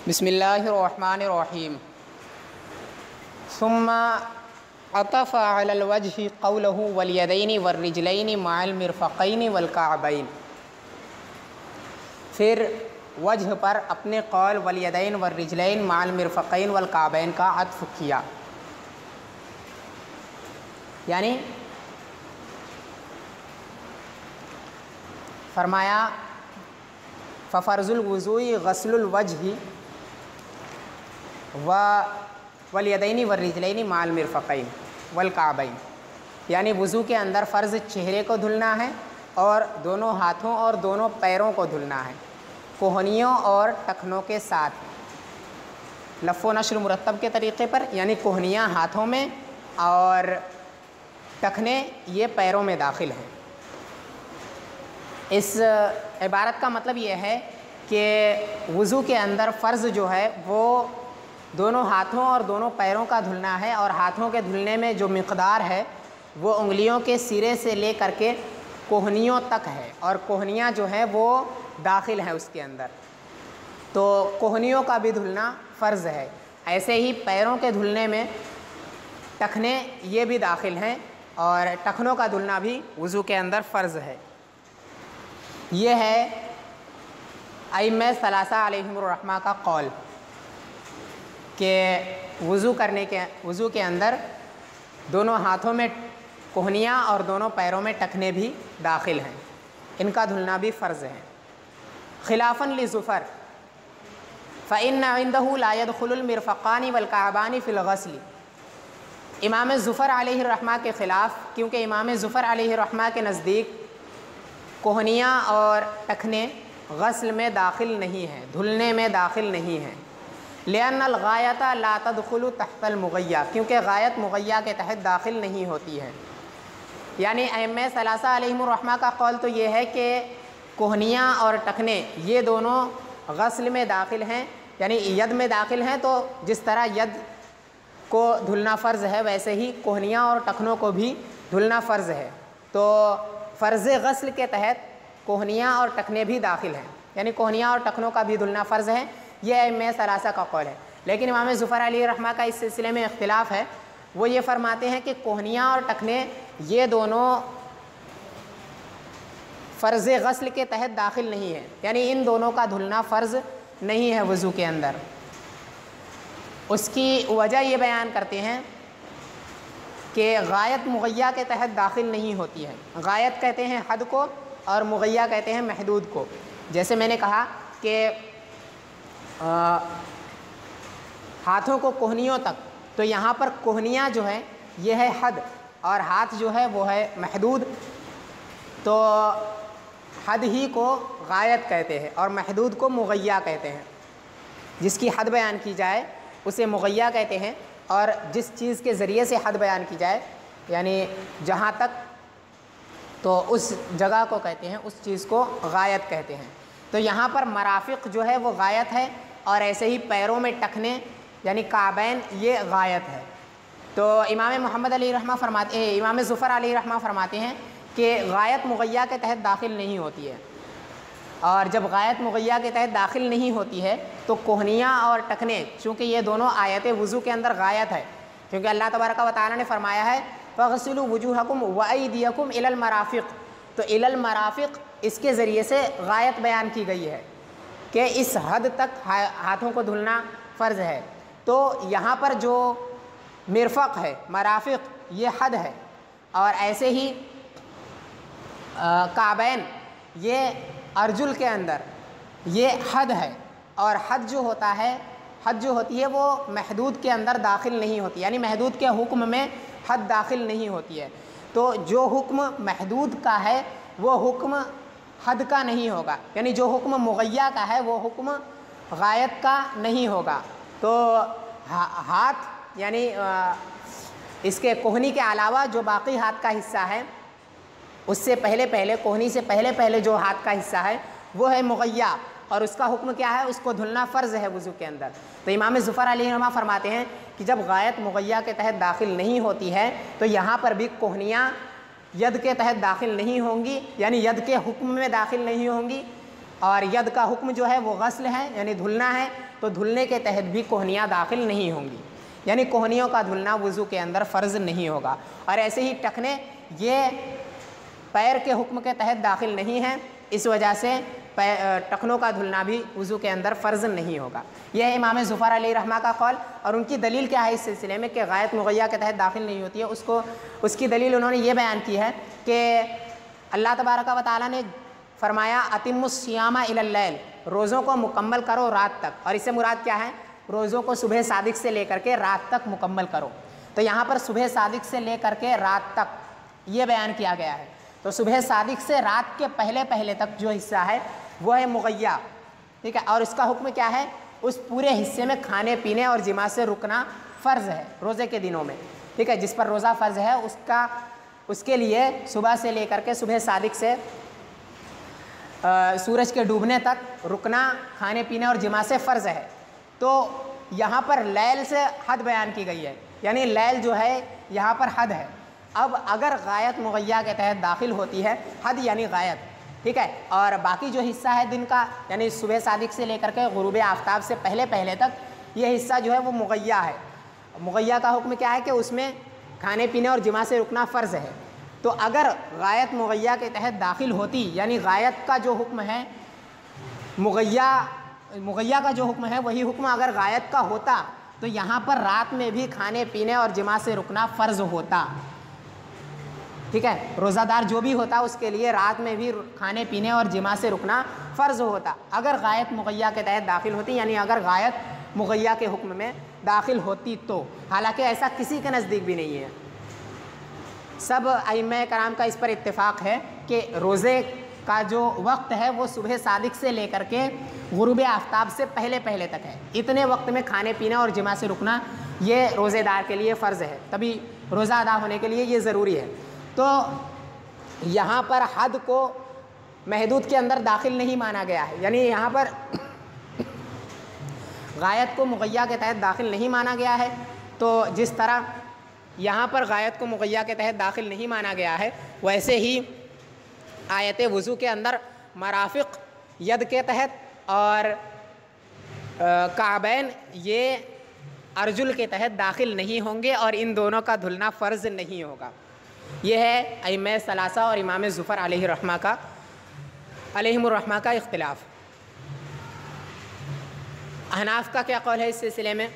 بسم اللہ الرحمن الرحیم ثم عطف علی الوجہ قولہ والیدین والرجلین مع المرفقین والکعبین، پھر وجہ پر اپنے قول والیدین والرجلین مع المرفقین والکعبین کا عطف کیا، یعنی فرمایا ففرض الوضوء غسل الوجہ والیدین والرجلین مع المرفقین والکعبین، یعنی وضو کے اندر فرض چہرے کو دھلنا ہے اور دونوں ہاتھوں اور دونوں پیروں کو دھلنا ہے، کوہنیوں اور ٹخنوں کے ساتھ، لف و نشر مرتب کے طریقے پر، یعنی کوہنیاں ہاتھوں میں اور ٹخنے یہ پیروں میں داخل ہیں۔ اس عبارت کا مطلب یہ ہے کہ وضو کے اندر فرض جو ہے وہ دونوں ہاتھوں اور دونوں پیروں کا دھلنا ہے، اور ہاتھوں کے دھلنے میں جو مقدار ہے وہ انگلیوں کے سرے سے لے کر کے کوہنیوں تک ہے، اور کوہنیاں جو ہیں وہ داخل ہیں اس کے اندر، تو کوہنیوں کا بھی دھلنا فرض ہے۔ ایسے ہی پیروں کے دھلنے میں ٹخنے یہ بھی داخل ہیں، اور ٹخنوں کا دھلنا بھی وضو کے اندر فرض ہے۔ یہ ہے ائمہ ثلاثہ علیہم الرحمہ کا قول کہ وضو کے اندر دونوں ہاتھوں میں کوہنیاں اور دونوں پیروں میں ٹخنے بھی داخل ہیں، ان کا دھلنا بھی فرض ہے۔ خلافاً لزفر فإن عنده لا يدخل المرفقان والکعبان فی الغسل، امام زفر علیہ الرحمہ کے خلاف، کیونکہ امام زفر علیہ الرحمہ کے نزدیک کوہنیاں اور ٹخنے غسل میں داخل نہیں ہیں، دھلنے میں داخل نہیں ہیں، لأن الغایۃ لا تدخل تحت المغیہ، کیونکہ غایت مغیہ کے تحت داخل نہیں ہوتی ہے۔ یعنی ائمہ ثلاثہ علیہم الرحمہ کا قول تو یہ ہے کہ کوہنیاں اور ٹخنے یہ دونوں غسل میں داخل ہیں، یعنی ید میں داخل ہیں، تو جس طرح ید کو دھلنا فرض ہے ویسے ہی کوہنیاں اور ٹخنوں کو بھی دھلنا فرض ہے، تو فرض غسل کے تحت کوہنیاں اور ٹخنے بھی داخل ہیں، یعنی کوہنیاں اور ٹخنوں کا بھی دھلنا فرض ہے، یہ ائمہ ثلاثہ کا قول ہے۔ لیکن امام ظفر علیہ الرحمہ کا اس سلسلے میں اختلاف ہے، وہ یہ فرماتے ہیں کہ کوہنیاں اور ٹخنے یہ دونوں فرض غسل کے تحت داخل نہیں ہیں، یعنی ان دونوں کا دھلنا فرض نہیں ہے وضو کے اندر۔ اس کی وجہ یہ بیان کرتے ہیں کہ غایت مغیہ کے تحت داخل نہیں ہوتی ہے، غایت کہتے ہیں حد کو اور مغیہ کہتے ہیں محدود کو۔ جیسے میں نے کہا کہ ہاتھوں کو کوہنیوں تک، تو یہاں پر کوہنیاں جو ہیں یہ ہے حد، اور ہاتھ جو ہے وہ ہے محدود، تو حد ہی کو غایت کہتے ہیں اور محدود کو مغیہ کہتے ہیں۔ جس کی حد بیان کی جائے اسے مغیہ کہتے ہیں، اور جس چیز کے ذریعے سے حد بیان کی جائے یعنی جہاں تک، تو اس جگہ کو کہتے ہیں، اس چیز کو غایت کہتے ہیں۔ تو یہاں پر مرافق جو ہے وہ غایت ہے، اور ایسے ہی پیروں میں ٹخنے یعنی کعبین یہ غایت ہے۔ تو امام محمد علیہ رحمہ فرماتے ہیں، امام ظفر علیہ رحمہ فرماتے ہیں کہ غایت مغیہ کے تحت داخل نہیں ہوتی ہے، اور جب غایت مغیہ کے تحت داخل نہیں ہوتی ہے تو کوہنیاں اور ٹخنے، چونکہ یہ دونوں آیت وضو کے اندر غایت ہے، کیونکہ اللہ تبارک و تعالیٰ نے فرمایا ہے فَغْسِلُوا وُجُوهَكُمْ وَأَيْدِيَكُمْ إِلَى الْمَرَافِقِ، تو إِلَى الْمَرَافِقِ اس کے ذریعے سے غایت بیان کی گئی ہے کہ اس حد تک ہاتھوں کو دھلنا فرض ہے۔ تو یہاں پر جو مرفق ہے، مرافق یہ حد ہے، اور ایسے ہی کعبین یہ ارجل کے اندر یہ حد ہے، اور حد جو ہوتا ہے، حد جو ہوتی ہے وہ محدود کے اندر داخل نہیں ہوتی، یعنی محدود کے حکم میں حد داخل نہیں ہوتی ہے، تو جو حکم محدود کا ہے وہ حکم حد کا نہیں ہوگا، یعنی جو حکم مغیہ کا ہے وہ حکم غایت کا نہیں ہوگا۔ تو ہاتھ یعنی اس کے کوہنی کے علاوہ جو باقی ہاتھ کا حصہ ہے، اس سے پہلے کوہنی سے پہلے جو ہاتھ کا حصہ ہے وہ ہے مغیہ، اور اس کا حکم کیا ہے؟ اس کو دھلنا فرض ہے وضو کے اندر۔ تو امام ظفر علیہ الرحمہ فرماتے ہیں کہ جب غایت مغیہ کے تحت داخل نہیں ہوتی ہے تو یہاں پر بھی کوہنیاں ید کے تحت داخل نہیں ہوں گی، یعنی ید کے حکم میں داخل نہیں ہوں گی، اور ید کا حکم جو ہے وہ غسل ہے یعنی دھلنا ہے، تو دھلنے کے تحت بھی کوہنیاں داخل نہیں ہوں گی، یعنی کوہنیوں کا دھلنا وضو کے اندر فرض نہیں ہوگا۔ اور ایسے ہی ٹخنے یہ پیر کے حکم کے تحت داخل نہیں ہیں، اس وجہ سے ٹخنوں کا دھلنا بھی وضو کے اندر فرض نہیں ہوگا۔ یہ ہے امام ظفر علیہ رحمہ کا قول، اور ان کی دلیل کیا ہے اس سلسلے میں کہ غایت مغیّہ کے تحت داخل نہیں ہوتی ہے، اس کی دلیل انہوں نے یہ بیان کی ہے کہ اللہ تبارک و تعالیٰ نے فرمایا اتم الصیام الی اللیل، روزوں کو مکمل کرو رات تک، اور اس سے مراد کیا ہے؟ روزوں کو صبح صادق سے لے کر کے رات تک مکمل کرو۔ تو یہاں پر صبح صادق سے لے کر کے رات تک یہ بیان کیا گیا ہے، تو صبح صادق سے رات کے پہلے تک جو حصہ ہے وہ ہے مغیّہ، ٹھیک ہے، اور اس کا حکم کیا ہے؟ اس پورے حصے میں کھانے پینے اور جماع سے رکنا فرض ہے روزے کے دنوں میں، ٹھیک ہے، جس پر روزہ فرض ہے اس کے لیے صبح سے لے کر کے صبح صادق سے سورج کے ڈوبنے تک رکنا کھانے پینے اور جماع سے فرض ہے۔ تو یہاں پر لیل سے حد بیان کی گئی ہے، یعنی لیل جو ہے یہاں پر حد ہے۔ اب اگر غایت مغیّہ کے تحت داخل ہوتی ہے، حد یعنی غایت، ٹھیک ہے، اور باقی جو حصہ ہے دن کا یعنی صبح صادق سے لے کر کے غروب آفتاب سے پہلے تک یہ حصہ جو ہے وہ مغیّہ ہے۔ مغیّہ کا حکم کیا ہے کہ اس میں کھانے پینے اور جماع سے رکنا فرض ہے۔ تو اگر غایت مغیّہ کے تحت داخل ہوتی، یعنی غایت کا جو حکم ہے مغیّہ کا جو حکم ہے وہی حکم اگر غایت کا ہوتا تو یہاں پر رات میں بھی کھانے پینے اور جماع سے رکنا فرض ہوتا، ٹھیک ہے، روزہ دار جو بھی ہوتا اس کے لیے رات میں بھی کھانے پینے اور جماع سے رکنا فرض ہوتا اگر غایت مغیّہ کے تحت داخل ہوتی، یعنی اگر غایت مغیّہ کے حکم میں داخل ہوتی تو، حالانکہ ایسا کسی کے نزدیک بھی نہیں ہے۔ سب ائمہ کرام کا اس پر اتفاق ہے کہ روزے کا جو وقت ہے وہ صبح صادق سے لے کر کے غروب آفتاب سے پہلے تک ہے، اتنے وقت میں کھانے پینے اور جماع سے رکنا یہ روزے دار کے لیے فرض ہے، تبھی روزہ ادا ہونے کے لیے یہ ضروری ہے۔ تو یہاں پر حد کو محدود کے اندر داخل نہیں مانا گیا ہے، یعنی یہاں پر غایت کو مغیّہ کے تحت داخل نہیں مانا گیا ہے، تو جس طرح یہاں پر غایت کو مغیّہ کے تحت داخل نہیں مانا گیا ہے ویسے ہی آیت وضو کے اندر مرافق ید کے تحت اور کعبین یہ ارجل کے تحت داخل نہیں ہوں گے، اور ان دونوں کا دھلنا فرض نہیں ہوگا۔ یہ ہے ائمہ ثلاثہ اور امام ظفر علیہم الرحمہ کا اختلاف۔ احناف کا کیا قول ہے اس سلسلے میں؟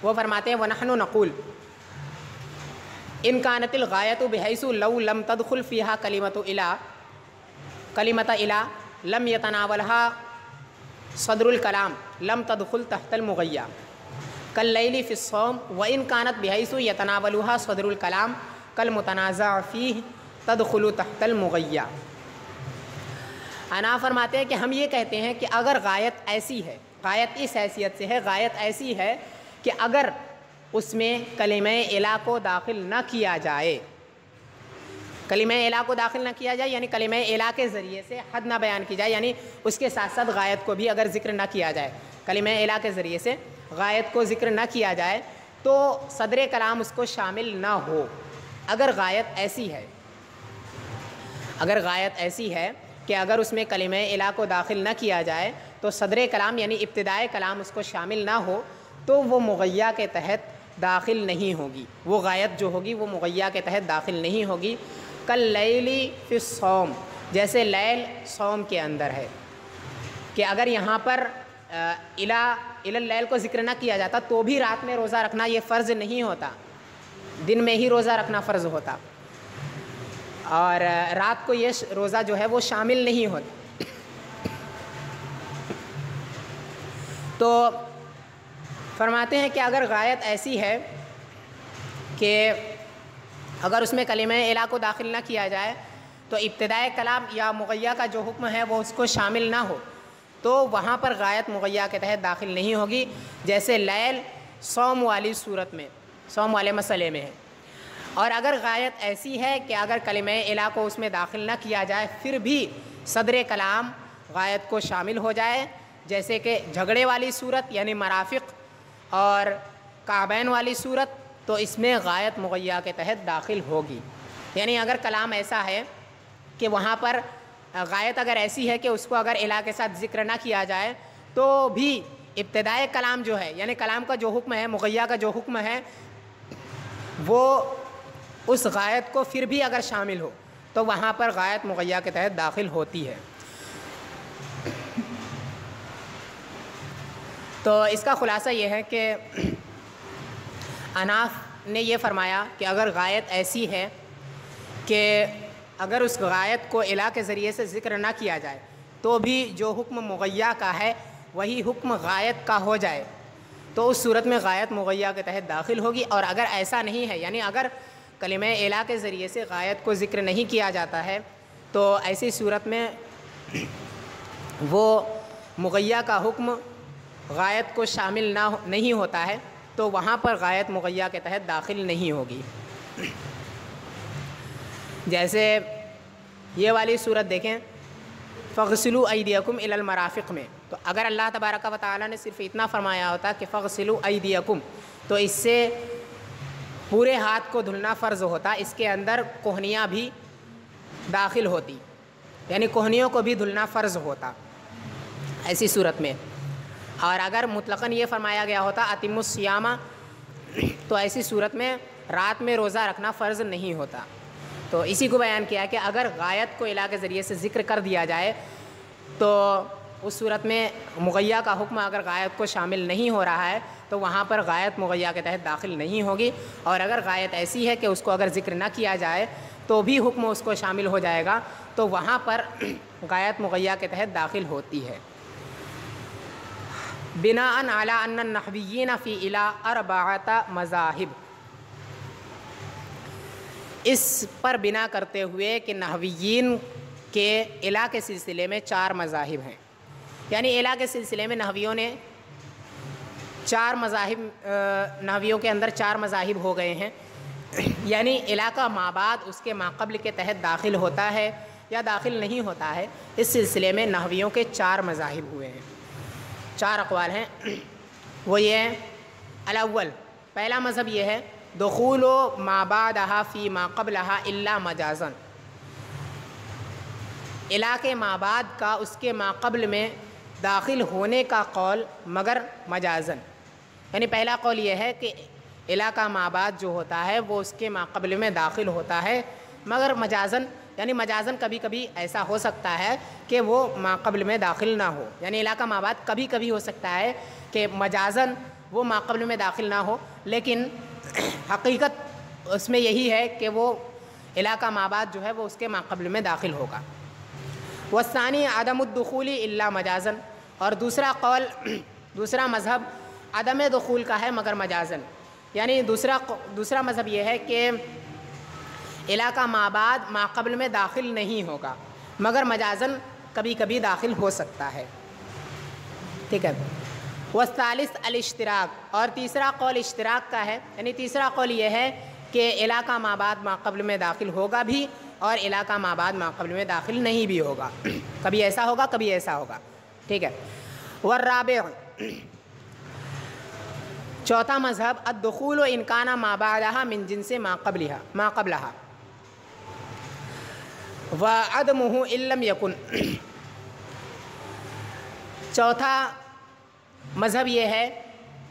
وہ فرماتے ہیں وَنَحْنُ نَقُولُ إِنْ كَانَتِ الْغَایَةُ بِحَیْثُ لَوْ لَمْ تَدْخُلْ فِیہا کلمۃ إِلَىٰ لَمْ يَتَنَاوَلْهَا صَدْرُ الْکَلَامِ لَمْ تَدْخُلْ تَحْتَ الْمُغَیّہ كَاللَّیْلِ فِی الصَّوْمِ وَإِنْ كَانَتْ بِحَیْثُ يَتَنَاوَلُهَا صَدْرُ الْکَلَامِ كَالْمُتَنَازَعِ فِیہ تَدْخُلُ تَحْتَ الْمُغَیّہ۔ احناف فرماتے ہیں کہ ہم یہ کہتے ہیں کہ اگر غایت ایسی ہے، غایت اس حیثیت سے ہے، غایت ایسی ہے کہ اگر اس میں کلمہ الہ کو داخل نہ کیا جائے، کلمہ الہ کو داخل نہ کیا جائے یعنی کلمہ الہ کے ذریعے سے حد نہ بیان کی جائے، یعنی اس کے ساتھ ساتھ غایت کو بھی اگر ذکر نہ کیا جائے، کلمہ الہ کے ذریعے سے غایت کو ذکر نہ کیا جائے تو صدر کلام اس کو شامل نہ ہو۔ اگر غایت ایسی ہے کہ اگر اس میں کلمہ الہ کو داخل نہ کیا جائے تو صدر کلام یعنی ابتدائے کلام اس کو شامل نہ ہو تو وہ مغیّہ کے تحت داخل نہیں ہوگی، وہ غایت جو ہوگی وہ مغیّہ کے تحت داخل نہیں ہوگی۔ کاللیل فی الصوم، جیسے لیل صوم کے اندر ہے کہ اگر یہاں پر الی اللیل کو ذکر نہ کیا جاتا تو بھی رات میں روزہ رکھنا یہ فرض نہیں ہوتا، دن میں ہی روزہ رکھنا فرض ہوتا، اور رات کو یہ روزہ جو ہے وہ شامل نہیں ہوتا۔ تو فرماتے ہیں کہ اگر غایت ایسی ہے کہ اگر اس میں کلمہ الہ کو داخل نہ کیا جائے تو ابتدائے کلام یا مغیّہ کا جو حکم ہے وہ اس کو شامل نہ ہو تو وہاں پر غایت مغیّہ کے تحت داخل نہیں ہوگی، جیسے لیل صوم والی صورت میں، صوم والے مسئلے میں ہے۔ اور اگر غایت ایسی ہے کہ اگر کلمہ الہ کو اس میں داخل نہ کیا جائے پھر بھی صدر کلام غایت کو شامل ہو جائے، جیسے کہ جھگڑے والی صورت یعنی مرافق اور کعبین والی صورت، تو اس میں غایت مغیّہ کے تحت داخل ہوگی۔ یعنی اگر کلام ایسا ہے کہ وہاں پر غایت اگر ایسی ہے کہ اس کو اگر الہ کے ساتھ ذکر نہ کیا جائے تو بھی ابتدائے کلام جو ہے، یعنی کلام کا جو حکم ہے، مغیّہ کا جو حکم ہے، وہ اس غایت کو پھر بھی اگر شامل ہو تو وہاں پر غایت مغیّہ کے تحت داخل ہوتی ہے۔ تو اس کا خلاصہ یہ ہے کہ اناف نے یہ فرمایا کہ اگر غایت ایسی ہے کہ اگر اس غایت کو الہ کے ذریعے سے ذکر نہ کیا جائے تو بھی جو حکم مغیّہ کا ہے وہی حکم غایت کا ہو جائے تو اس صورت میں غایت مغیّہ کے تحت داخل ہوگی۔ اور اگر ایسا نہیں ہے، یعنی اگر کلمہ الہ کے ذریعے سے غایت کو ذکر نہیں کیا جاتا ہے تو ایسی صورت میں وہ مغیّہ کا حکم غایت کو شامل نہیں ہوتا ہے تو وہاں پر غایت مغیّہ کے تحت داخل نہیں ہوگی۔ جیسے یہ والی صورت دیکھیں، فَغْسِلُوا أَيْدِيَكُمْ إِلَى الْمَرَافِقِ میں، تو اگر اللہ تبارک و تعالیٰ نے صرف اتنا فرمایا ہوتا کہ فَغْسِلُوا أَيْدِيَكُمْ تو اس سے پورے ہاتھ کو دھلنا فرض ہوتا، اس کے اندر کوہنیاں بھی داخل ہوتی، یعنی کوہنیوں کو بھی دھلنا فرض ہوتا ایسی صورت میں۔ اور اگر مطلقاً یہ فرمایا گیا ہوتا اتم الصیام تو ایسی صورت میں رات میں روزہ رکھنا فرض نہیں ہوتا۔ تو اسی کو بیان کیا کہ اگر غایت کو الہ کے ذریعے سے ذکر کر دیا جائے تو اس صورت میں مغیّہ کا حکم اگر غایت کو شامل نہیں ہو رہا ہے تو وہاں پر غایت مغیّہ کے تحت داخل نہیں ہوگی، اور اگر غایت ایسی ہے کہ اس کو اگر ذکر نہ کیا جائے تو بھی حکم اس کو شامل ہو جائے گا تو وہاں پر غایت مغیّہ کے تحت داخل ہوتی ہے۔ بناءً علی ان النحویین فی الہ اربعۃ مذاہب، اس پر بنا کرتے ہوئے کہ نحویین کے الہ کے سلسلے میں 4 مذاہب ہیں، یعنی الہ کے سلسلے میں نحویوں نے 4 مذاہب، نحویوں کے اندر 4 مذاہب ہو گئے ہیں، یعنی الہ کا مابعد اس کے ماقبل کے تحت داخل ہوتا ہے یا داخل نہیں ہوتا ہے، اس سلسلے میں نحویوں کے 4 مذاہب ہوئے ہیں، 4 اقوال ہیں۔ وہ یہ ہیں، الاول، پہلا مذہب یہ ہے دخول ما بعدہا فی ما قبلہا الا مجازن، الہ کے مابعد کا اس کے ماقبل میں داخل ہونے کا قول مگر مجازن، یعنی پہلا قول یہ ہے کہ الہ کا مابعد جو ہوتا ہے وہ اس کے ماقبل میں داخل ہوتا ہے مگر مجازن، یعنی مجازن کبھی کبھی ایسا ہو سکتا ہے کہ وہ ماقبل میں داخل نہ ہو، یعنی الہ کا مابعد کبھی کبھی ہو سکتا ہے کہ مجازن وہ ماقبل میں داخل نہ ہو، لیکن حقیقت اس میں یہی ہے کہ وہ الہ کا مابعد جو ہے وہ اس کے ماقبل میں داخل ہوگا۔ والثانی عدم الدخول الا مجازن، اور دوسرا قول، دوسرا مذہب عدم دخول کا ہے مگر مجازن، یعنی دوسرا مذہب یہ ہے کہ الہ کا مابعد ماقبل میں داخل نہیں ہوگا مگر مجازن کبھی کبھی داخل ہو سکتا ہے، ٹھیک ہے۔ والثالث الاشتراک، اور تیسرا قول اشتراک کا ہے، یعنی تیسرا قول یہ ہے کہ الہ کا مابعد ماقبل میں داخل ہوگا بھی اور الہ کا مابعد ماقبل میں داخل نہیں بھی ہوگا، کبھی ایسا ہوگا کبھی ایسا ہوگا، ٹھیک ہے۔ والرابع، چوتھا مذہب الدخول ان کان ما بعدہا من جنس ما قبلہا وعدمہ ان لم یکن، چوتھا مذہب یہ ہے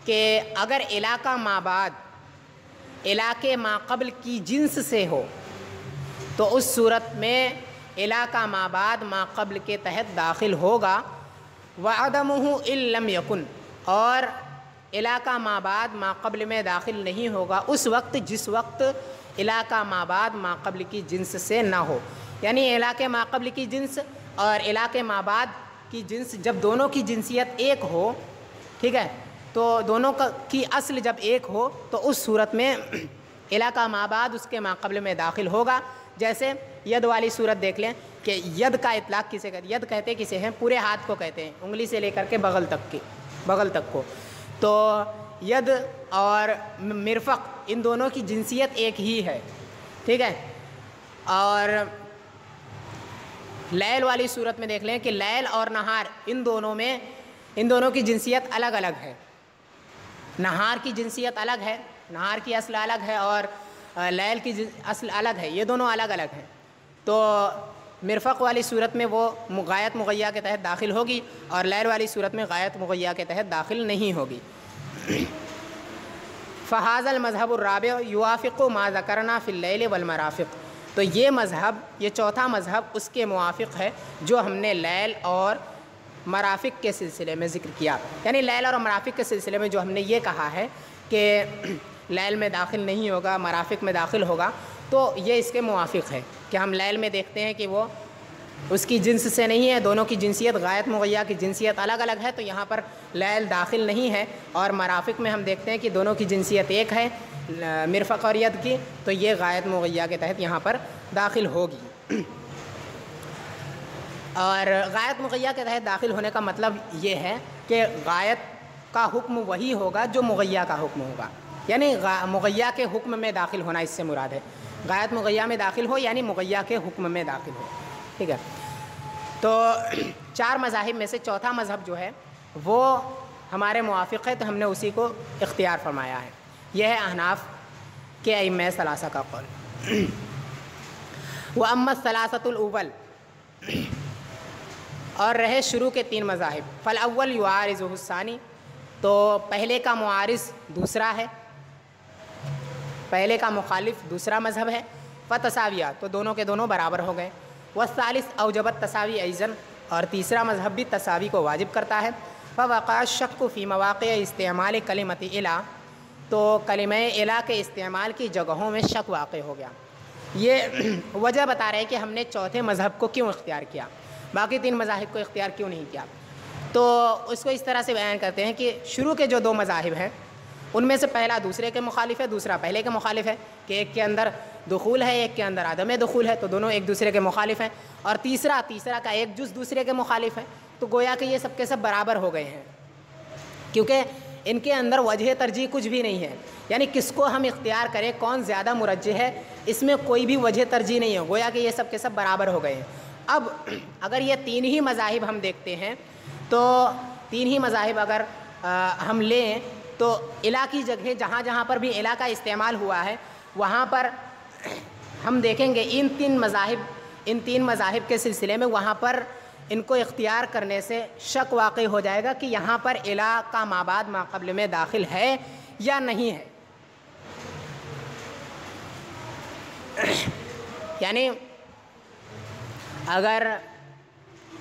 کہ اگر الہ کا مابعد الہ کے ماقبل کی جنس سے ہو تو اس صورت میں الہ کا مابعد ماقبل کے تحت داخل ہوگا، وعدمہ ان لم یکن، اور الہ کا مابعد ماقبل میں داخل نہیں ہوگا اس وقت جس وقت الہ کا مابعد ماقبل کی جنس سے نہ ہو، یعنی الہ کے ماقبل کی جنس اور الہ کے مابعد کی جنس جب دونوں کی جنسیت ایک ہو، ٹھیک ہے، تو دونوں کی اصل جب ایک ہو تو اس صورت میں الہ کا مابعد اس کے ماقبل میں داخل ہوگا۔ جیسے ید والی صورت دیکھ لیں کہ ید کا اطلاق کسے کہتے ہیں، ید کہتے کسے ہیں، پورے ہاتھ کو کہتے ہیں، انگلی سے لے کر کے بغل تک کو، تو ید اور مرفق ان دونوں کی جنسیت ایک ہی ہے، ٹھیک ہے۔ اور لیل والی صورت میں دیکھ لیں کہ لیل اور نہار ان دونوں کی جنسیت الگ الگ ہے، نہار کی جنسیت الگ ہے، نہار کی اصل الگ ہے اور لیل کی اصل الگ ہے، یہ دونوں الگ الگ ہیں، تو مرفق والی صورت میں وہ غایت مغیّہ کے تحت داخل ہوگی اور لیل والی صورت میں غایت مغیّہ کے تحت داخل نہیں ہوگی۔ فہذا المذہب الرابع یوافق ما ذکرنا فی اللیل والمرافق، تو یہ مذہب، یہ چوتھا مذہب اس کے موافق ہے جو ہم نے لیل اور مرافق کے سلسلے میں ذکر کیا، یعنی لیل اور مرافق کے سلسلے میں جو ہم نے یہ کہا ہے کہ لیل میں داخل نہیں ہوگا، مرافق میں داخل ہوگا، تو یہ اس کے موافق ہے کہ ہم لیل میں دیکھتے ہیں کہ وہ اس کی جنس سے نہیں ہے، دونوں کی جنسیت، غایت مغیّہ کی جنسیت الگ الگ ہے، تو یہاں پر لیل داخل نہیں ہے، اور مرافق میں ہم دیکھتے ہیں کہ دونوں کی جنسیت ایک ہے، مرفق اور ید کی، تو یہ غایت مغیّہ کے تحت یہاں پر داخل ہوگی۔ اور غایت مغیّہ کے تحت داخل ہونے کا مطلب یہ ہے کہ غایت کا حکم وہی ہوگا جو مغیّہ کا حکم ہوگا، یعنی مغیّہ کے حکم میں داخل ہونا اس سے مراد ہے، غایت مغیّہ میں داخل ہو یعنی مغیّہ کے حکم میں داخل ہو، ٹھیک ہے۔ تو چار مذاہب میں سے چوتھا مذہب جو ہے وہ ہمارے موافق ہے، تو ہم نے اسی کو اختیار فرمایا ہے۔ یہ ہے احناف کے ائمہ ثلاثہ کا قول۔ وَأَمَّا الثَّلَاثَةُ الْأُوَّلُ، اور رہے شروع کے تین مذاہب، فالأول يعارضه الثانی، تو پہلے کا معارض دوسرا ہے، پہلے کا مخالف دوسرا مذہب ہے، فتساویہ، تو دونوں کے دونوں برابر ہو گئے، والثالث اوجب التساوی ایضاً، اور تیسرا مذہب بھی تساوی کو واجب کرتا ہے، فوقع الشک فی مواقع استعمال کلمۃ الہ، تو کلمہ الہ کے استعمال کی جگہوں میں شک واقع ہو گیا۔ یہ وجہ بتا رہے ہیں کہ ہم نے چوتھے مذہب کو کیوں اختیار کیا، باقی تین مذاہب کو اختیار کیوں نہیں کیا۔ تو اس کو اس طرح سے بیان کرتے ہیں کہ شروع کے جو دو مذاہب ہیں ان میں سے پہلا دوسرے کے مخالف ہے، دوسرا پہلے کے مخالف ہے، کہ ایک کے اندر دخول ہے، ایک کے اندر عدم دخول ہے، تو دونوں ایک دوسرے کے مخالف ہیں، اور تیسرا کا ایک جز دوسرے کے مخالف ہے، تو گویا کہ یہ سب کے سب برابر ہو گئے ہیں، کیونکہ ان کے اندر وجہ ترجیح کچھ بھی نہیں ہے، یعنی کس کو ہم اختیار کریں، کون زیادہ مرجح ہے، اس میں کوئی بھی وجہ ترجیح نہیں ہے، گویا کہ یہ سب کے سب برابر ہو گئے ہیں۔ اب اگر یہ تین ہی مذاہب ہم دیکھتے ہیں تو تین ہی مذاہب اگر ہم لیں تو الہ کی جگہ جہاں جہاں پر بھی الہ کا استعمال ہوا ہے وہاں پر ہم دیکھیں گے ان تین مذاہب کے سلسلے میں وہاں پر ان کو اختیار کرنے سے شک واقع ہو جائے گا کہ یہاں پر الہ کا مابعد ماقبل میں داخل ہے یا نہیں ہے، یعنی اگر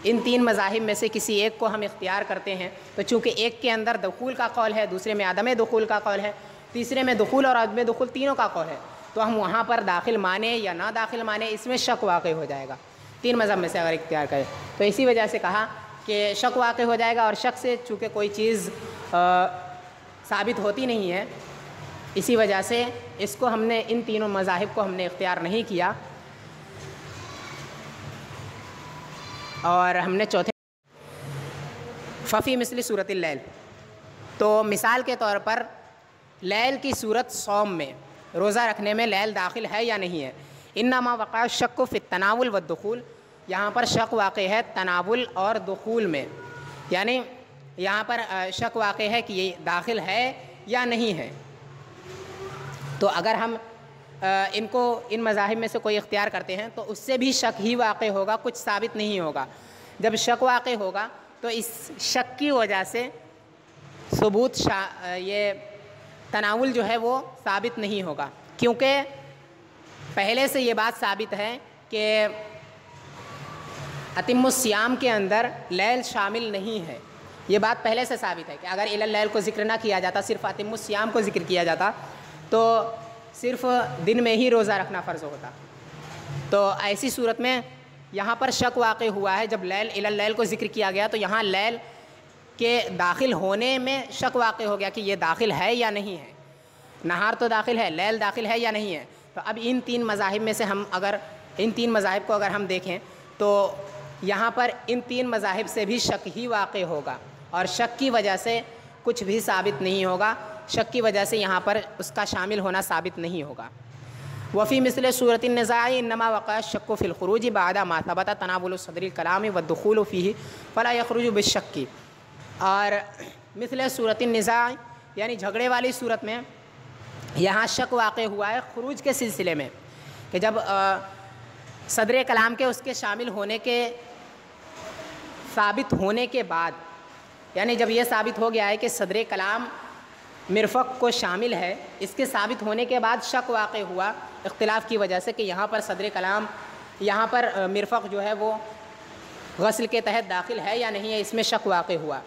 ان تین مذاہب میں سے کسی ایک کو ہم اختیار کرتے ہیں تو چونکہ ایک کے اندر دخول کا قول ہے، دوسرے میں عدم دخول کا قول ہے، تیسرے میں دخول اور عدم دخول تینوں کا قول ہے، تو ہم وہاں پر داخل مانیں یا نہ داخل مانیں اس میں شک واقع ہو جائے گا، تین مذہب میں سے اگر اختیار کریں تو اسی وجہ سے کہا کہ شک واقع ہو جائے گا، اور شک سے چونکہ کوئی چیز ثابت ہوتی نہیں ہے، اسی وجہ سے اس کو ہم نے ان تینوں مذاہب کو ہم نے اختیار نہیں کیا، اور ہم نے چوتھے ففی مثل صورت اللیل، تو مثال کے طور پر لیل کی صورت صوم میں، روزہ رکھنے میں لیل داخل ہے یا نہیں ہے، انما وقع الشک فی التناول والدخول، یہاں پر شک واقع ہے تناول اور دخول میں، یعنی یہاں پر شک واقع ہے کہ یہ داخل ہے یا نہیں ہے، تو اگر ہم ان مذاہب میں سے کوئی اختیار کرتے ہیں تو اس سے بھی شک ہی واقع ہوگا، کچھ ثابت نہیں ہوگا، جب شک واقع ہوگا تو اس شک کی وجہ سے ثبوت یہ تناول جو ہے وہ ثابت نہیں ہوگا، کیونکہ پہلے سے یہ بات ثابت ہے کہ اتم الصیام کے اندر لیل شامل نہیں ہے، یہ بات پہلے سے ثابت ہے کہ اگر اللیل کو ذکر نہ کیا جاتا، صرف اتم الصیام کو ذکر کیا جاتا تو صرف دن میں ہی روزہ رکھنا فرض ہوتا، تو ایسی صورت میں یہاں پر شک واقع ہوا ہے، جب اللیل کو ذکر کیا گیا تو یہاں لیل کے داخل ہونے میں شک واقع ہو گیا کہ یہ داخل ہے یا نہیں ہے، نہار تو داخل ہے، لیل داخل ہے یا نہیں ہے، تو اب ان تین مذاہب میں سے ان تین مذاہب کو اگر ہم دیکھیں تو یہاں پر ان تین مذاہب سے بھی شک ہی واقع ہوگا، اور شک کی وجہ سے کچھ بھی ثابت نہیں ہوگا، شک کی وجہ سے یہاں پر اس کا شامل ہونا ثابت نہیں ہوگا۔ وفی مثل صورت النزاع انما وقع الشک فی الخروج بعد ما ثبت تناول صدر الکلام والدخول فیہ فلا یخرج بالشک، اور مثل صورت النزاع یعنی جھگڑے والی صورت میں یہاں شک واقع ہوا ہے خروج کے سلسلے میں، کہ جب صدر کلام کے اس کے شامل ہونے کے ثابت ہونے کے بعد، یعنی جب یہ ثابت ہو گیا ہے کہ صدر کلام مرفق کو شامل ہے، اس کے ثابت ہونے کے بعد شک واقع ہوا اختلاف کی وجہ سے کہ یہاں پر صدر کلام، یہاں پر مرفق جو ہے وہ غسل کے تحت داخل ہے یا نہیں ہے، اس میں شک واقع ہوا.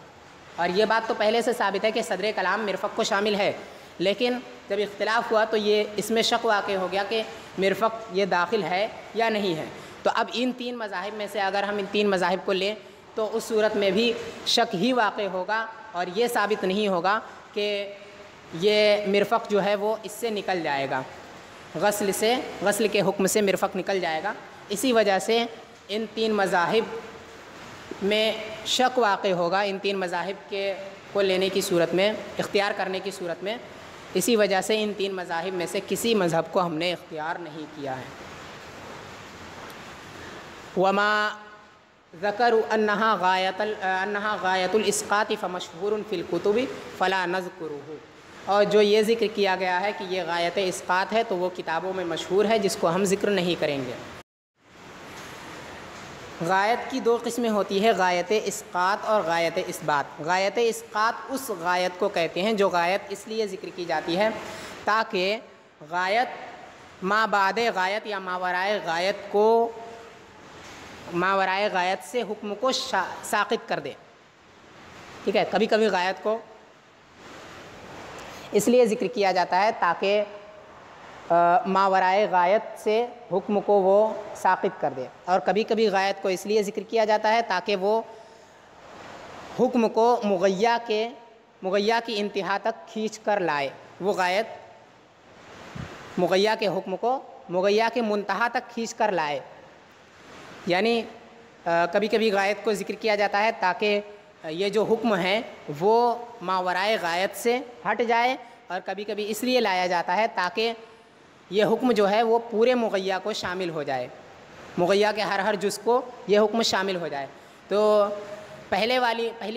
اور یہ بات تو پہلے سے ثابت ہے کہ صدر کلام مرفق کو شامل ہے، لیکن جب اختلاف ہوا تو یہ اس میں شک واقع ہو گیا کہ مرفق یہ داخل ہے یا نہیں ہے. تو اب ان تین مذاہب میں سے اگر ہم ان تین مذاہب کو لیں تو اس صورت میں بھی شک ہی واقع ہوگا، اور یہ ثابت نہیں ہوگا کہ یہ مرفق جو ہے وہ اس سے نکل جائے گا، غسل کے حکم سے مرفق نکل جائے گا. اسی وجہ سے ان تین مذاہب میں شک واقع ہوگا، ان تین مذاہب کے کو لینے کی صورت میں، اختیار کرنے کی صورت میں. اسی وجہ سے ان تین مذاہب میں سے کسی مذہب کو ہم نے اختیار نہیں کیا ہے. وما ذکروا انہا غایت الاسقاط فمشہور فی الکتب فلا نذکرہ، اور جو یہ ذکر کیا گیا ہے کہ یہ غایت اسقاط ہے تو وہ کتابوں میں مشہور ہے جس کو ہم ذکر نہیں کریں گے. غایت کی دو قسمیں ہوتی ہے، غایت اسقاط اور غایت اثبات. غایت اسقاط اس غایت کو کہتے ہیں جو غایت اس لیے ذکر کی جاتی ہے تاکہ غایت ما بعد غایت یا ماورائے غایت سے حکم کو ساقط کر دے. ٹھیک ہے، کبھی کبھی غایت کو اس لیے ذکر کیا جاتا ہے تاکہ ماورائے غایت سے حکم کو وہ ساقط کر دے، اور کبھی کبھی غایت کو اس لیے ذکر کیا جاتا ہے تاکہ وہ حکم کو مغیّا کی انتہا تک کھینچ کر لائے. وہ غایت مغیّا کے حکم کو مغیّا کے منتہا تک کھینچ کر لائے. یعنی کبھی کبھی غایت کو ذکر کیا جاتا ہے تاکہ یہ جو حکم ہے وہ ماورائے غایت سے ہٹ جائے، اور کبھی کبھی اس لیے لایا جاتا ہے تاکہ یہ حکم جو ہے وہ پورے مغیّا کو شامل ہو جائے، مغیّا کے ہر جز کو یہ حکم شامل ہو جائے. تو پہلی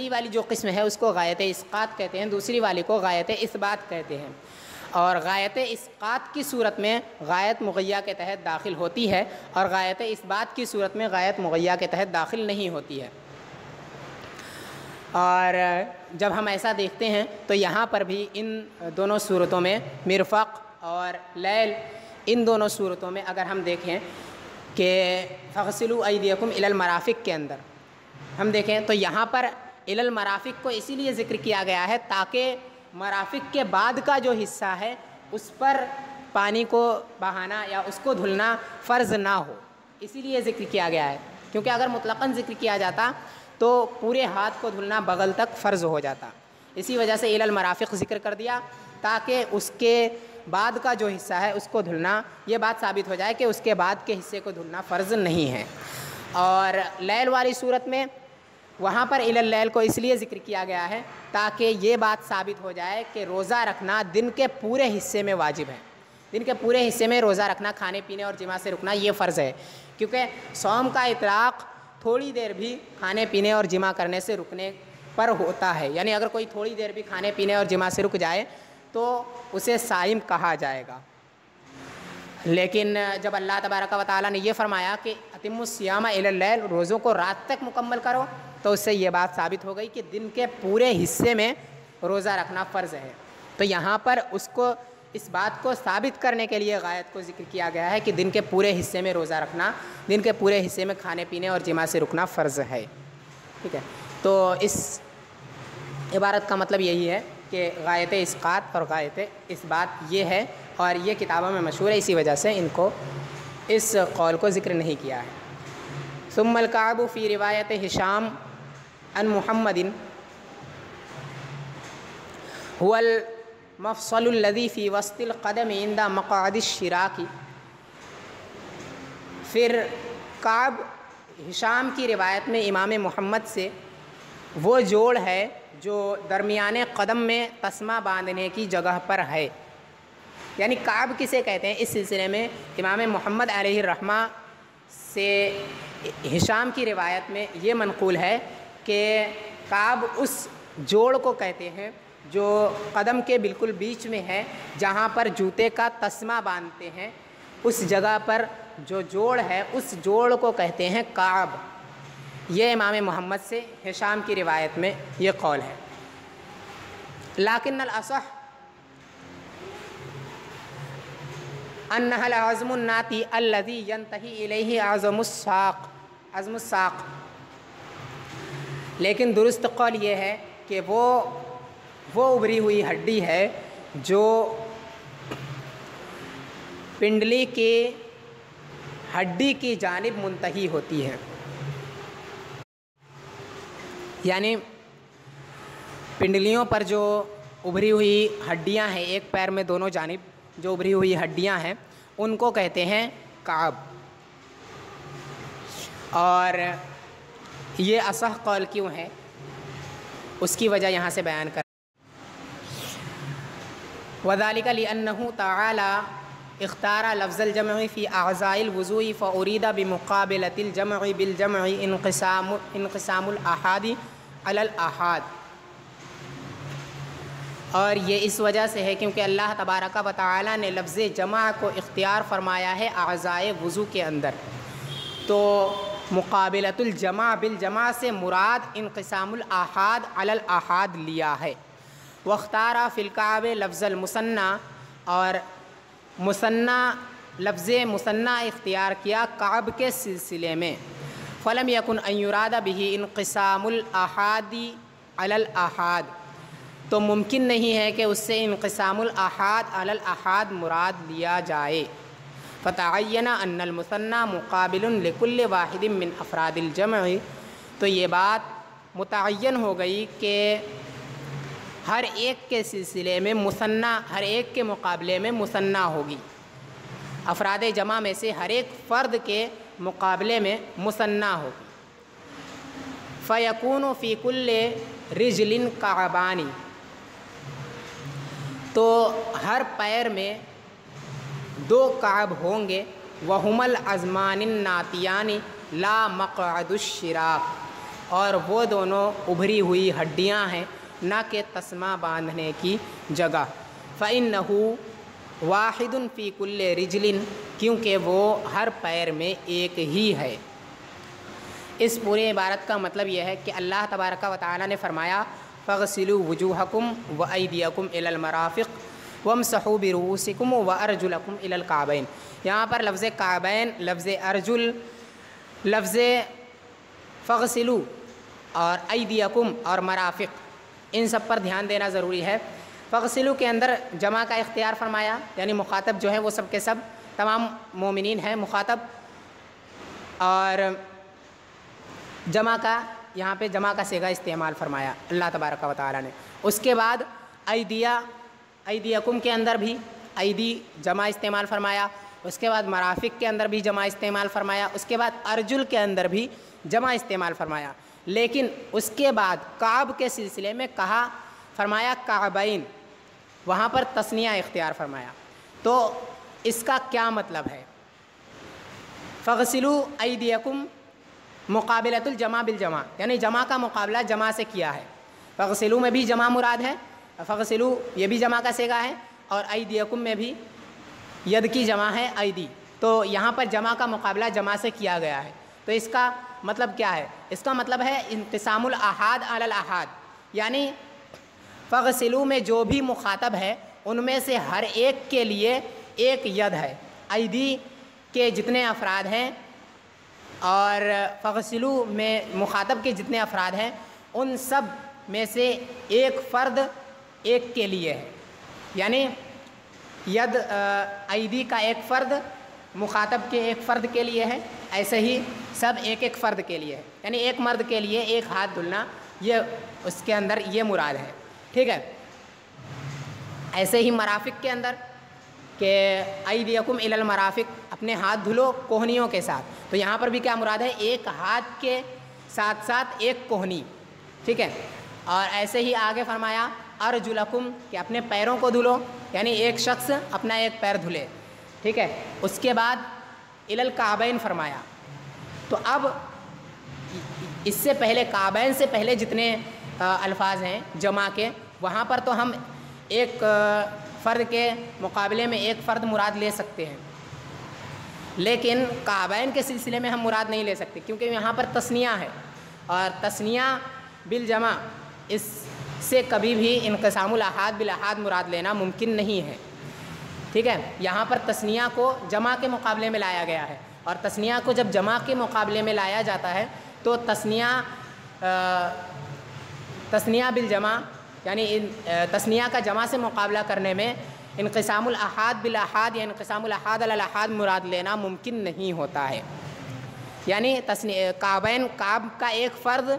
والی جو قسم ہے اس کو غایت اسقاط کہتے ہیں، دوسری والی کو غایت اثبات کہتے ہیں. اور غایت اسقاط کی صورت میں غایت مغیّا کے تحت داخل ہوتی ہے، اور غایت اثبات کی صورت میں غایت مغیّا کے تحت داخل نہیں ہوتی ہے. اور جب ہم ایسا دیکھتے ہیں تو یہاں پر بھی ان دونوں صورتوں میں مرفق اور لیل، ان دونوں صورتوں میں اگر ہم دیکھیں کہ فغسلوا ایدیکم الی المرافق کے اندر ہم دیکھیں تو یہاں پر الی المرافق کو اسی لیے ذکر کیا گیا ہے تاکہ مرافق کے بعد کا جو حصہ ہے اس پر پانی کو بہانا یا اس کو دھلنا فرض نہ ہو، اسی لیے ذکر کیا گیا ہے. کیونکہ اگر مطلقاً ذکر کیا جاتا تو پورے ہاتھ کو دھلنا بغل تک فرض ہو جاتا. اسی وجہ سے الی المرافق ذکر کر دیا تاکہ اس کے بعد کا جو حصہ ہے اس کو دھلنا، یہ بات ثابت ہو جائے کہ اس کے بعد کے حصے کو دھلنا فرض نہیں ہے. اور لیل والی صورت میں وہاں پر الی اللیل کو اس لیے ذکر کیا گیا ہے تاکہ یہ بات ثابت ہو جائے کہ روزہ رکھنا دن کے پورے حصے میں واجب ہے. دن کے پورے حصے میں روزہ رکھنا، کھانے پینے اور جماع سے رکنا یہ فرض ہے. کیونکہ صوم کا اطلاق تھوڑی دیر بھی کھانے پینے اور جماع کرنے سے رکنے پر ہوتا ہے. یعنی اگر کوئی تھوڑی دیر بھی کھانے پینے اور جماع سے رک جائے تو اسے صائم کہا جائے گا. لیکن جب اللہ تبارک و تعالیٰ نے یہ فرمایا کہ اتموا الصیام الی اللیل، روزوں کو رات تک مکمل کرو، تو اس سے یہ بات ثابت ہو گئی کہ دن کے پورے حصے میں روزہ رکھنا فرض ہے. تو یہاں پر اس بات کو ثابت کرنے کے لیے غایت کو ذکر کیا گیا ہے کہ دن کے پورے حصے میں روزہ رکھنا، دن کے پورے حصے میں کھانے پینے اور جماع سے رکنا فرض ہے. ٹھیک ہے، تو اس عبارت کا مطلب یہی ہے کہ غایت اسقاط اور غایت اثبات یہ ہے، اور یہ کتابوں میں مشہور ہے، اسی وجہ سے ان کو اس قول کو ذکر نہیں کیا ہے. ثم الکعب فی روایت ہشام عن محمد هو المفصل الذي في وسط القدم عند مقعد الشراک. پھر کعب ہشام کی روایت میں امام محمد سے وہ جوڑ ہے جو درمیان قدم میں تسمہ باندھنے کی جگہ پر ہے. یعنی کعب کسے کہتے ہیں، اس سلسلے میں امام محمد علیہ الرحمہ سے ہشام کی روایت میں یہ منقول ہے کہ کعب اس جوڑ کو کہتے ہیں جو قدم کے بالکل بیچ میں ہے، جہاں پر جوتے کا تسمہ باندھتے ہیں. اس جگہ پر جو جوڑ ہے اس جوڑ کو کہتے ہیں کعب۔ یہ امام محمد سے ہشام کی روایت میں یہ قول ہے۔ لیکن الاصح انها العظم الناتی الذي ينتهي الیہ عظم الساق، لیکن درست قول یہ ہے کہ وہ ابری ہوئی ہڈی ہے جو پنڈلی کی ہڈی کی جانب منتہی ہوتی ہے، یعنی پنڈلیوں پر جو ابھری ہوئی ہڈیاں ہیں ایک پیر میں دونوں جانب جو ابھری ہوئی ہڈیاں ہیں ان کو کہتے ہیں کعب۔ اور یہ اصح قول کیوں ہے اس کی وجہ یہاں سے بیان کر، وذلك لأنه تعالى اختار لفظ الجمع في أعضاء الوضوء فأريد بمقابلة الجمع بالجمع انقسام الآحاد على الآحاد۔ اور یہ اس وجہ سے ہے کیونکہ اللہ تبارک و تعالی نے لفظ جمع کو اختیار فرمایا ہے اعضائے وضو کے اندر، تو مقابلۃ الجمع بالجمع سے مراد انقسام الآحاد علی الآحاد لیا ہے۔ واختار فی الکعب لفظ المثنی، اور لفظ مثنی اختیار کیا کعب کے سلسلے میں، فلم یکن ان یراد به انقسام الآحاد علی الآحاد، تو ممکن نہیں ہے کہ اس سے انقسام الآحاد علی الآحاد مراد لیا جائے۔ فتعین ان المثنی مقابل لکل واحد من افراد الجمع، تو یہ بات متعین ہو گئی کہ ہر ایک کے سلسلے میں مثنی، ہر ایک کے مقابلے میں مثنی ہوگی، افراد جمع میں سے ہر ایک فرد کے مقابلے میں مثنی ہوگی۔ فیکون فی کل رجل کعبان، تو ہر پیر میں دو کعب ہوں گے، وہم العظمان الناتیان لا مقعد الشراک، اور وہ دونوں ابھری ہوئی ہڈیاں ہیں نہ کہ تسمہ باندھنے کی جگہ۔ فإنہ واحد فی کل رجل، کیونکہ وہ ہر پیر میں ایک ہی ہے۔ اس پورے عبارت کا مطلب یہ ہے کہ اللہ تبارک و تعالی نے فرمایا فاغسلوا وجوہکم وایدیکم الی المرافق وامسحوا برؤوسکم وارجلکم الی الکعبین۔ یہاں پر لفظ کعبین، لفظ ارجل، لفظ فاغسلوا اور ایدیکم اور مرافق، ان سب پر دھیان دینا ضروری ہے۔ فاغسلوا کے اندر جمع کا اختیار فرمایا، یعنی مخاطب جو ہے وہ سب کے سب تمام مومنین ہیں مخاطب، اور جمع کا یہاں پہ جمع کا صیغہ استعمال فرمایا اللہ تبارک و تعالی نے۔ اس کے بعد ایدیکم کے اندر بھی ایدی جمع استعمال فرمایا، اس کے بعد مرافق کے اندر بھی جمع استعمال فرمایا، اس کے بعد ارجل کے اندر بھی جمع استعمال فرمایا، لیکن اس کے بعد کعب کے سلسلے میں کہا فرمایا کعبین، وہاں پر تثنیہ اختیار فرمایا۔ تو اس کا کیا مطلب ہے؟ فغسلوا ایدیکم مقابلۃ الجمع بالجمع، یعنی جمع کا مقابلہ جمع سے کیا ہے۔ فغسلوا میں بھی جمع مراد ہے، فغسلوا یہ بھی جمع کا صیغہ ہے، اور ایدیکم میں بھی ید کی جمع ہے ایدی، تو یہاں پر جمع کا مقابلہ جمع سے کیا گیا ہے۔ تو اس کا مطلب کیا ہے؟ اس کا مطلب ہے انقسام الآحاد علی الآحاد، یعنی فغسلوا میں جو بھی مخاطب ہے ان میں سے ہر ایک کے لیے ایک ید ہے، ایدی کے جتنے افراد ہیں اور فغسلوا میں مخاطب کے جتنے افراد ہیں ان سب میں سے ایک فرد ایک کے لیے ہے، یعنی ید ایدی کا ایک فرد مخاطب کے ایک فرد کے لیے ہے، ایسے ہی سب ایک ایک فرد کے لیے ہے، یعنی ایک مرد کے لیے ایک ہاتھ دھلنا، یہ اس کے اندر یہ مراد ہے، ٹھیک ہے۔ ایسے ہی مرافق کے اندر کہ ایدیکم الی المرافق، اپنے ہاتھ دھلو کوہنیوں کے ساتھ، تو یہاں پر بھی کیا مراد ہے؟ ایک ہاتھ کے ساتھ ساتھ ایک کوہنی، ٹھیک ہے۔ اور ایسے ہی آگے فرمایا ارجلکم کہ اپنے پیروں کو دھلو، یعنی ایک شخص اپنا ایک پیر دھلے، ٹھیک ہے۔ اس کے بعد الی الکعبین فرمایا، تو اب اس سے پہلے کعبین سے پہلے جتنے الفاظ ہیں جمع کے، وہاں پر تو ہم ایک فرد کے مقابلے میں ایک فرد مراد لے سکتے ہیں، لیکن کعبین کے سلسلے میں ہم مراد نہیں لے سکتے کیونکہ یہاں پر تثنیہ ہے، اور تثنیہ بالجمع اس سے کبھی بھی انقسام الاحاد بالاحاد مراد لینا ممکن نہیں ہے، ٹھیک ہے۔ یہاں پر تثنیہ کو جمع کے مقابلے میں لایا گیا ہے، اور تثنیہ کو جب جمع کے مقابلے میں لایا جاتا ہے تو تثنیہ بالجمع یعنی تثنیہ کا جمع سے مقابلہ کرنے میں انقسام الاحاد بالاحاد یا انقسام الاحاد علی الاحاد مراد لینا ممکن نہیں ہوتا ہے۔ یعنی کعبین، کعب کا ایک فرد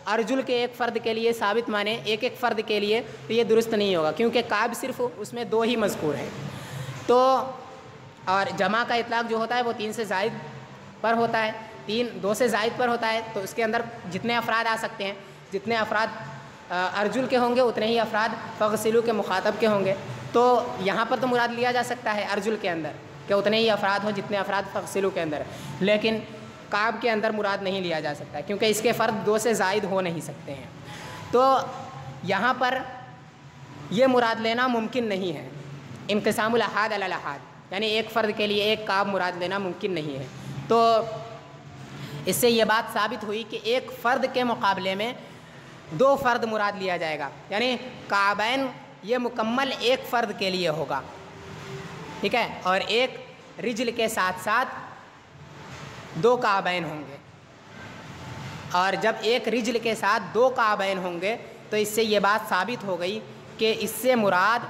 ارجل کے ایک فرد کے لیے ثابت مانے ایک ایک فرد کے لیے، تو یہ درست نہیں ہوگا کیونکہ کعب صرف اس میں 2 ہی مذکور ہیں۔ تو اور جمع کا اطلاق جو ہوتا ہے وہ 3 سے زائد پر ہوتا ہے، 2 سے زائد پر ہوتا ہے، تو اس کے اندر جتنے افراد آ سکتے ہیں، جتنے افراد ارجل کے ہوں گے اتنے ہی افراد فغسلو کے مخاطب کے ہوں گے۔ تو یہاں پر تو مراد لیا جا سکتا ہے ارجل کے اندر کہ اتنے ہی افراد ہوں جتنے افراد فغسلو کے اندر، لیکن کعب کے اندر مراد نہیں لیا جا سکتا کیونکہ اس کے فرد 2 سے زائد ہو نہیں سکتے ہیں۔ تو یہاں پر یہ مراد لینا ممکن نہیں ہے، انقسام الاحاد علی الاحاد یعنی ایک فرد کے لیے ایک کعب مراد لینا ممکن نہیں ہے۔ تو اس سے یہ بات ثابت ہوئی کہ ایک فرد کے مقابلے میں 2 فرد مراد لیا جائے گا، یعنی کعبین یہ مکمل ایک فرد کے لیے ہوگا، ٹھیک ہے، اور ایک رجل کے ساتھ ساتھ 2 کعبین ہوں گے، اور جب ایک رجل کے ساتھ 2 کعبین ہوں گے تو اس سے یہ بات ثابت ہو گئی کہ اس سے مراد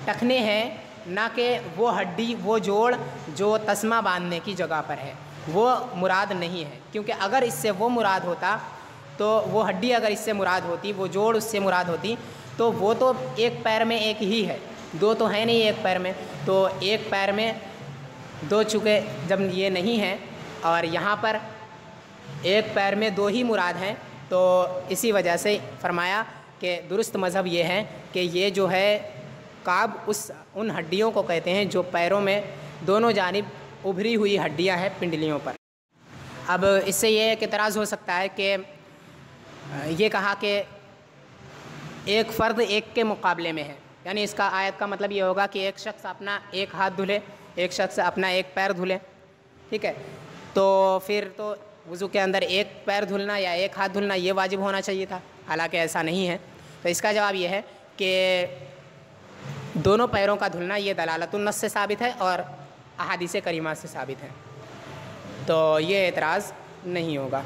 ٹخنے ہیں، نہ کہ وہ ہڈی، وہ جوڑ جو تسمہ باندھنے کی جگہ پر ہے، وہ مراد نہیں ہے، کیونکہ اگر اس سے وہ مراد ہوتا تو وہ ہڈی اگر اس سے مراد ہوتی، وہ جوڑ اس سے مراد ہوتی، تو وہ تو ایک پیر میں ایک ہی ہے، 2 تو ہے نہیں ایک پیر میں، تو ایک پیر میں 2 چونکہ جب یہ نہیں ہے اور یہاں پر ایک پیر میں 2 ہی مراد ہیں، تو اسی وجہ سے فرمایا کہ درست مذہب یہ ہے کہ یہ جو ہے کعب ان ہڈیوں کو کہتے ہیں جو پیروں میں دونوں جانب ابھری ہوئی ہڈیاں ہیں پنڈلیوں پر۔ اب اس سے یہ ایک اعتراض ہو سکتا ہے کہ یہ کہا کہ ایک فرد ایک کے مقابلے میں ہے، یعنی اس کا آیت کا مطلب یہ ہوگا کہ ایک شخص اپنا ایک ہاتھ دھلے، ایک شخص اپنا ایک پیر دھلے، ٹھیک ہے، تو پھر تو وضو کے اندر ایک پیر دھلنا یا ایک ہاتھ دھلنا یہ واجب ہونا چاہیے تھا، حالانکہ ایسا نہیں ہے۔ تو اس کا جواب یہ ہے کہ دونوں پیروں کا دھلنا یہ دلالت النص سے ثابت ہے اور احادیث کریمہ سے ثابت ہے، تو یہ اعتراض نہیں ہوگا۔